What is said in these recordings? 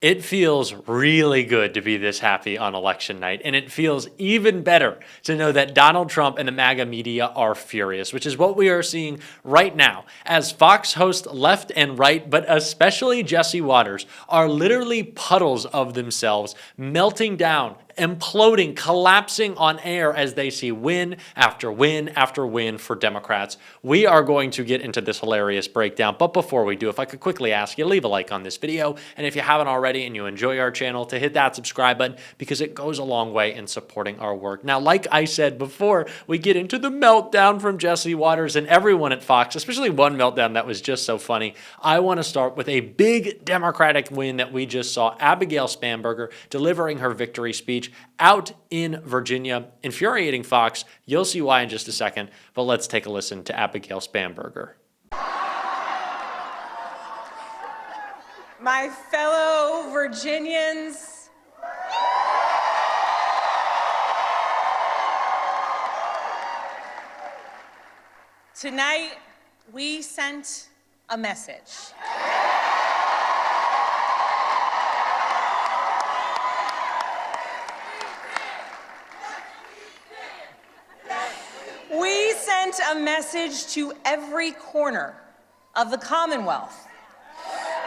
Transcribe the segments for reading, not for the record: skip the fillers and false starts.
It feels really good to be this happy on election night, and it feels even better to know that Donald Trump and the MAGA media are furious, which is what we are seeing right now, as Fox hosts left and right, but especially Jesse Waters, are literally puddles of themselves, melting down, imploding, collapsing on air as they see win after win after win for Democrats. We are going to get into this hilarious breakdown, but before we do, if I could quickly ask you, leave a like on this video, and if you haven't already and you enjoy our channel, to hit that subscribe button because it goes a long way in supporting our work. Now, like I said before, we get into the meltdown from Jesse Waters and everyone at Fox, especially one meltdown that was just so funny. I want to start with a big Democratic win that we just saw: Abigail Spanberger delivering her victory speech out in Virginia, infuriating Fox. You'll see why in just a second, but let's take a listen to Abigail Spanberger. My fellow Virginians, tonight we sent a message. We sent a message to every corner of the Commonwealth.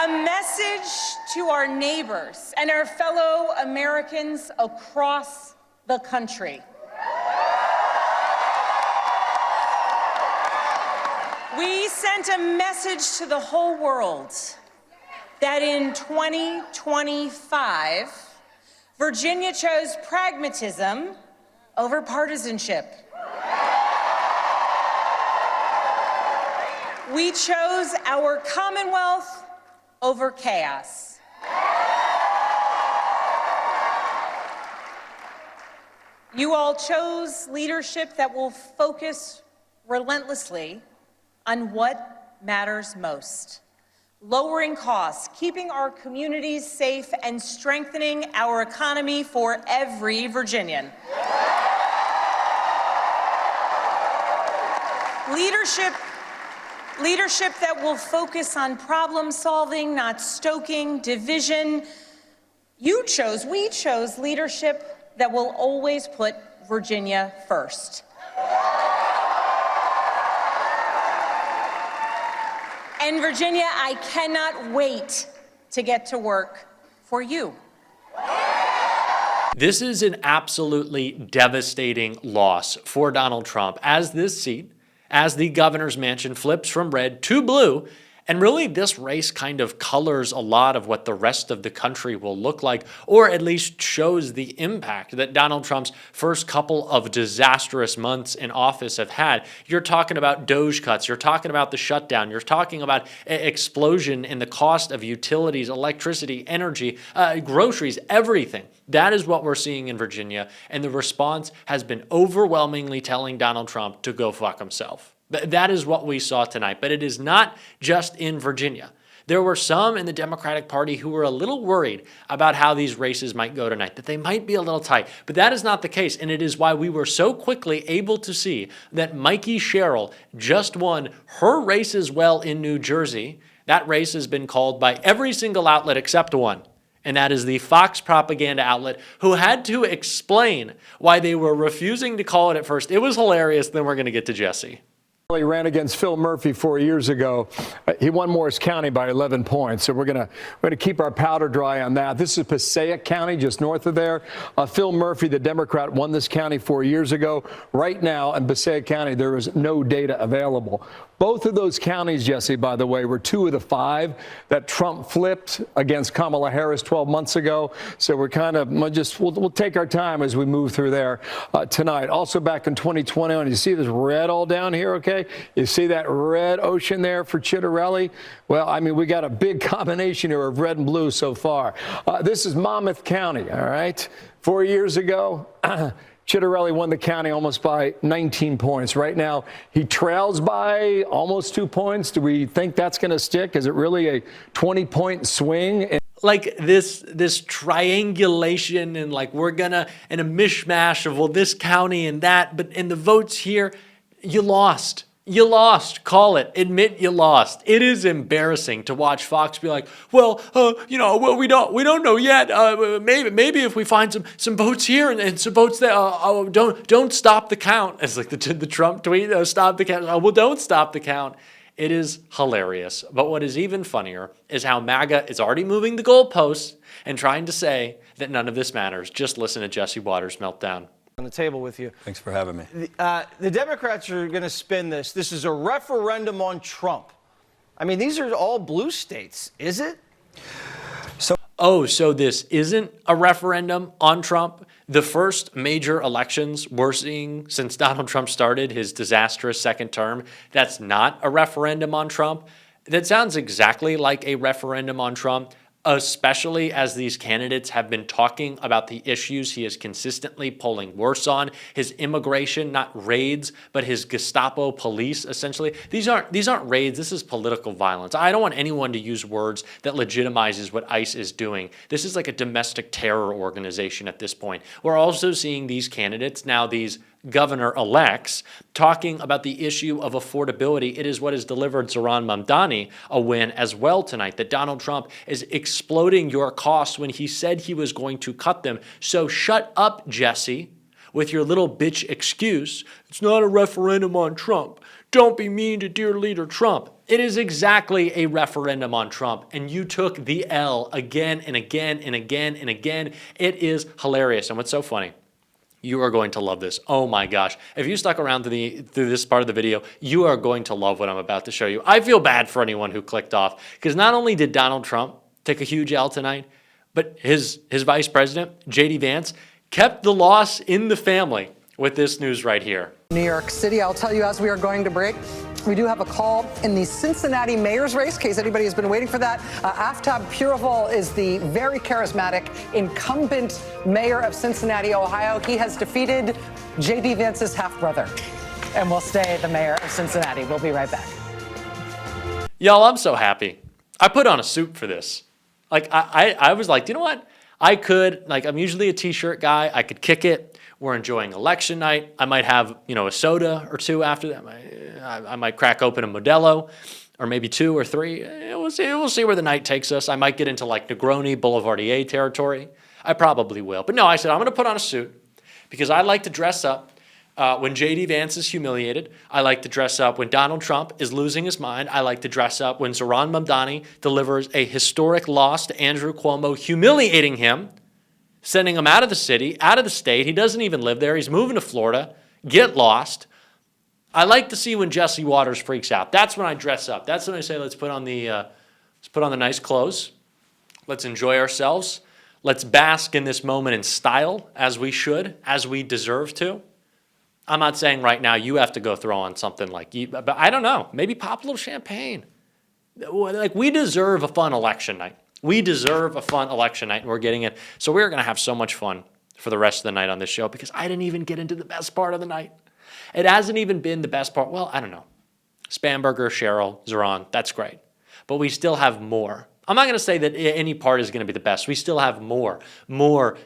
A message to our neighbors and our fellow Americans across the country. We sent a message to the whole world that in 2025, Virginia chose pragmatism over partisanship. We chose our Commonwealth over chaos. You all chose leadership that will focus relentlessly on what matters most: lowering costs, keeping our communities safe, and strengthening our economy for every Virginian. Leadership that will focus on problem solving, not stoking division. We chose leadership that will always put Virginia first. And Virginia, I cannot wait to get to work for you. This is an absolutely devastating loss for Donald Trump, as this seat, as the governor's mansion, flips from red to blue. And really, this race kind of colors a lot of what the rest of the country will look like, or at least shows the impact that Donald Trump's first couple of disastrous months in office have had. You're talking about DOGE cuts. You're talking about the shutdown. You're talking about explosion in the cost of utilities, electricity, energy, groceries, everything. That is what we're seeing in Virginia, and the response has been overwhelmingly telling Donald Trump to go fuck himself. That is what we saw tonight, but it is not just in Virginia. There were some in the Democratic Party who were a little worried about how these races might go tonight, that they might be a little tight, but that is not the case, and it is why we were so quickly able to see that Mikey Sherrill just won her race as well in New Jersey. That race has been called by every single outlet except one, and that is the Fox propaganda outlet, who had to explain why they were refusing to call it at first. It was hilarious. Then we're going to get to Jesse. He ran against Phil Murphy 4 years ago. He won Morris County by 11 points. So we're gonna keep our powder dry on that. This is Passaic County, just north of there. Phil Murphy, the Democrat, won this county 4 years ago. Right now in Passaic County, there is no data available. Both of those counties, Jesse, by the way, were 2 of the 5 that Trump flipped against Kamala Harris 12 months ago. So we're kind of we'll take our time as we move through there tonight. Also back in 2020, and you see this red all down here, okay? You see that red ocean there for Cocchiarella? Well, I mean, we got a big combination here of red and blue so far. This is Monmouth County, all right? 4 years ago, Cocchiarella won the county almost by 19 points. Right now, he trails by almost 2 points. Do we think that's going to stick? Is it really a 20-point swing? Like this triangulation, and like we're gonna, and a mishmash of, well, this county and that, but in the votes here, you lost. You lost. Call it. Admit you lost. It is embarrassing to watch Fox be like, well, we don't know yet. Maybe if we find some votes here and some votes there, don't stop the count. It's like the Trump tweet, stop the count. Well, don't stop the count. It is hilarious. But what is even funnier is how MAGA is already moving the goalposts and trying to say that none of this matters. Just listen to Jesse Waters' meltdown. On the table with you. Thanks for having me. The Democrats are going to spin this. This is a referendum on Trump. I mean, these are all blue states, is it? So this isn't a referendum on Trump? The first major elections we're seeing since Donald Trump started his disastrous second term, that's not a referendum on Trump? That sounds exactly like a referendum on Trump, especially as these candidates have been talking about the issues he is consistently polling worse on, his immigration, not raids, but his Gestapo police, essentially. These aren't raids, this is political violence. I don't want anyone to use words that legitimizes what ICE is doing. This is like a domestic terror organization at this point. We're also seeing these candidates, now these governor-elects, talking about the issue of affordability. It is what has delivered Zohran Mamdani a win as well tonight, that Donald Trump is exploding your costs when he said he was going to cut them. So shut up, Jesse, with your little bitch excuse. It's not a referendum on Trump. Don't be mean to dear leader Trump. It is exactly a referendum on Trump, and you took the L again and again and again and again. It is hilarious. And what's so funny, you are going to love this. Oh my gosh. If you stuck around through this part of the video, you are going to love what I'm about to show you. I feel bad for anyone who clicked off, because not only did Donald Trump take a huge L tonight, but his vice president, J.D. Vance, kept the loss in the family with this news right here. New York City, I'll tell you as we are going to break, we do have a call in the Cincinnati mayor's race, in case anybody has been waiting for that. Aftab Purival is the very charismatic incumbent mayor of Cincinnati, Ohio. He has defeated J.D. Vance's half-brother and will stay the mayor of Cincinnati. We'll be right back. Y'all, I'm so happy. I put on a suit for this. I was like, you know what? I'm usually a t-shirt guy. I could kick it. We're enjoying election night. I might have, a soda or two after that. I might crack open a Modelo, or maybe two or three. We'll see where the night takes us. I might get into like Negroni, Boulevardier territory. I probably will. But no, I said I'm going to put on a suit because I like to dress up when J.D. Vance is humiliated. I like to dress up when Donald Trump is losing his mind. I like to dress up when Zohran Mamdani delivers a historic loss to Andrew Cuomo, humiliating him, sending him out of the city, out of the state. He doesn't even live there. He's moving to Florida. Get lost. I like to see when Jesse Waters freaks out. That's when I dress up. That's when I say, let's put on the nice clothes. Let's enjoy ourselves. Let's bask in this moment in style, as we should, as we deserve to. I'm not saying right now you have to go throw on something but I don't know. Maybe pop a little champagne. Like, we deserve a fun election night. We deserve a fun election night, and we're getting it. So we're going to have so much fun for the rest of the night on this show, because I didn't even get into the best part of the night. It hasn't even been the best part. Well, I don't know. Spamberger, Cheryl, Zohran, that's great. But we still have more. I'm not going to say that any part is going to be the best. We still have more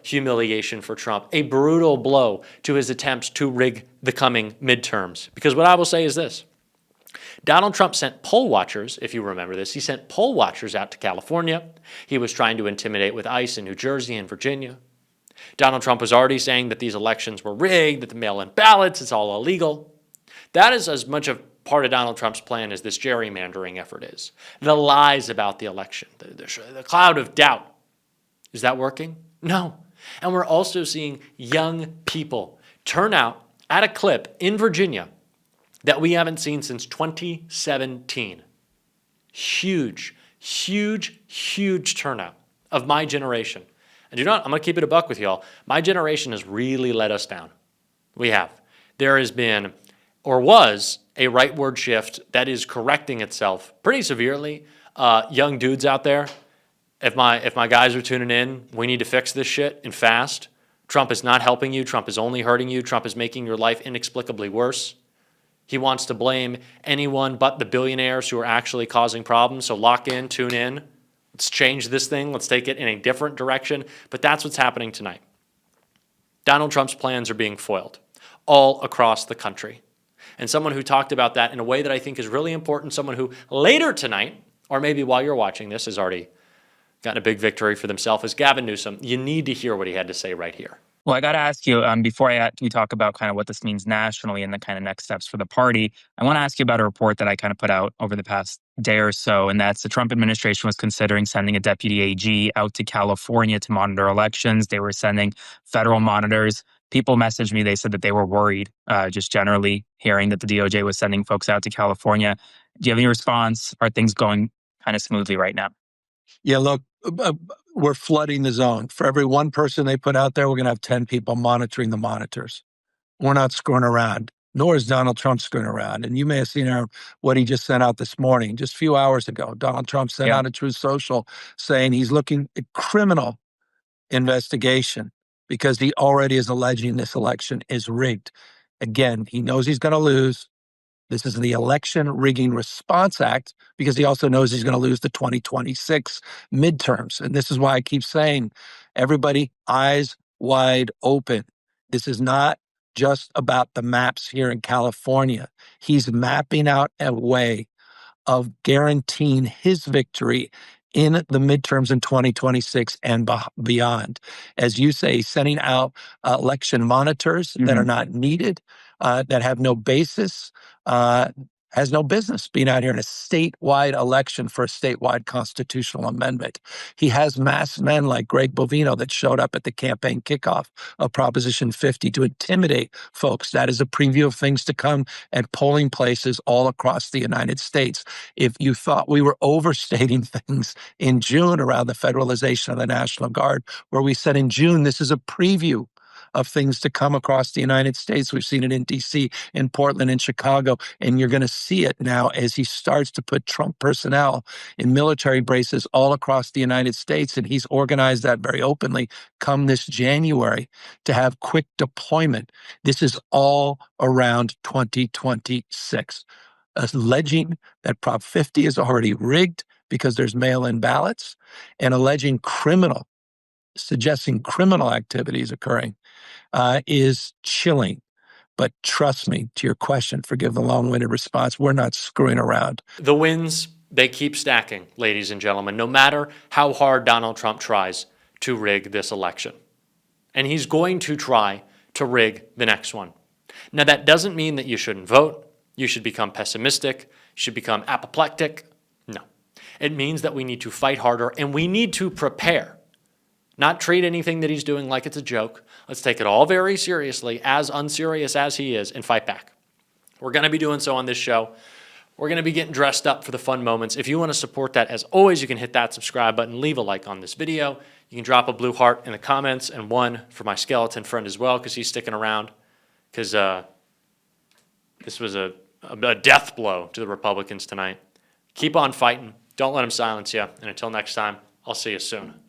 humiliation for Trump, a brutal blow to his attempts to rig the coming midterms. Because what I will say is this. Donald Trump sent poll watchers, if you remember this, he sent poll watchers out to California. He was trying to intimidate with ICE in New Jersey and Virginia. Donald Trump was already saying that these elections were rigged, that the mail-in ballots, it's all illegal. That is as much a part of Donald Trump's plan as this gerrymandering effort is. The lies about the election, the cloud of doubt. Is that working? No. And we're also seeing young people turn out at a clip in Virginia that we haven't seen since 2017. Huge, huge, huge turnout of my generation. And I'm going to keep it a buck with y'all. My generation has really let us down. We have. There has been, or was, a rightward shift that is correcting itself pretty severely. Young dudes out there, if my guys are tuning in, we need to fix this shit and fast. Trump is not helping you. Trump is only hurting you. Trump is making your life inexplicably worse. He wants to blame anyone but the billionaires who are actually causing problems. So lock in, tune in. Let's change this thing. Let's take it in a different direction. But that's what's happening tonight. Donald Trump's plans are being foiled all across the country. and someone who talked about that in a way that I think is really important, someone who later tonight, or maybe while you're watching this, has already gotten a big victory for themselves, is Gavin Newsom. You need to hear what he had to say right here. Well, I got to ask you, before we talk about kind of what this means nationally and the kind of next steps for the party, I want to ask you about a report that I kind of put out over the past day or so, and that's the Trump administration was considering sending a deputy AG out to California to monitor elections. They were sending federal monitors. People messaged me. They said that they were worried, just generally hearing that the DOJ was sending folks out to California. Do you have any response? Are things going kind of smoothly right now? Yeah, look, we're flooding the zone. For every one person they put out there, we're going to have 10 people monitoring the monitors. We're not screwing around, nor is Donald Trump screwing around. And you may have seen what he just sent out this morning, just a few hours ago. Donald Trump sent out a Truth Social saying he's looking at criminal investigation because he already is alleging this election is rigged. Again, he knows he's going to lose. This is the Election Rigging Response Act because he also knows he's going to lose the 2026 midterms. And this is why I keep saying, everybody, eyes wide open. This is not just about the maps here in California. He's mapping out a way of guaranteeing his victory in the midterms in 2026 and beyond. As you say, sending out election monitors that are not needed, that have no basis, has no business being out here in a statewide election for a statewide constitutional amendment. He has masked men like Greg Bovino that showed up at the campaign kickoff of Proposition 50 to intimidate folks. That is a preview of things to come at polling places all across the United States. If you thought we were overstating things in June around the federalization of the National Guard, where we said in June, this is a preview of things to come across the United States. We've seen it in D.C., in Portland, in Chicago, and you're going to see it now as he starts to put Trump personnel in military bases all across the United States, and he's organized that very openly come this January to have quick deployment. This is all around 2026. Alleging that Prop 50 is already rigged because there's mail-in ballots, and alleging suggesting criminal activities occurring is chilling. But trust me, to your question, forgive the long-winded response, we're not screwing around. The wins, they keep stacking, ladies and gentlemen, no matter how hard Donald Trump tries to rig this election. And he's going to try to rig the next one. Now, that doesn't mean that you shouldn't vote, you should become pessimistic, you should become apoplectic. No. It means that we need to fight harder and we need to prepare. Not treat anything that he's doing like it's a joke. Let's take it all very seriously, as unserious as he is, and fight back. We're going to be doing so on this show. We're going to be getting dressed up for the fun moments. If you want to support that, as always, you can hit that subscribe button, leave a like on this video. You can drop a blue heart in the comments, and one for my skeleton friend as well, because he's sticking around, because this was a death blow to the Republicans tonight. Keep on fighting. Don't let them silence you. And until next time, I'll see you soon.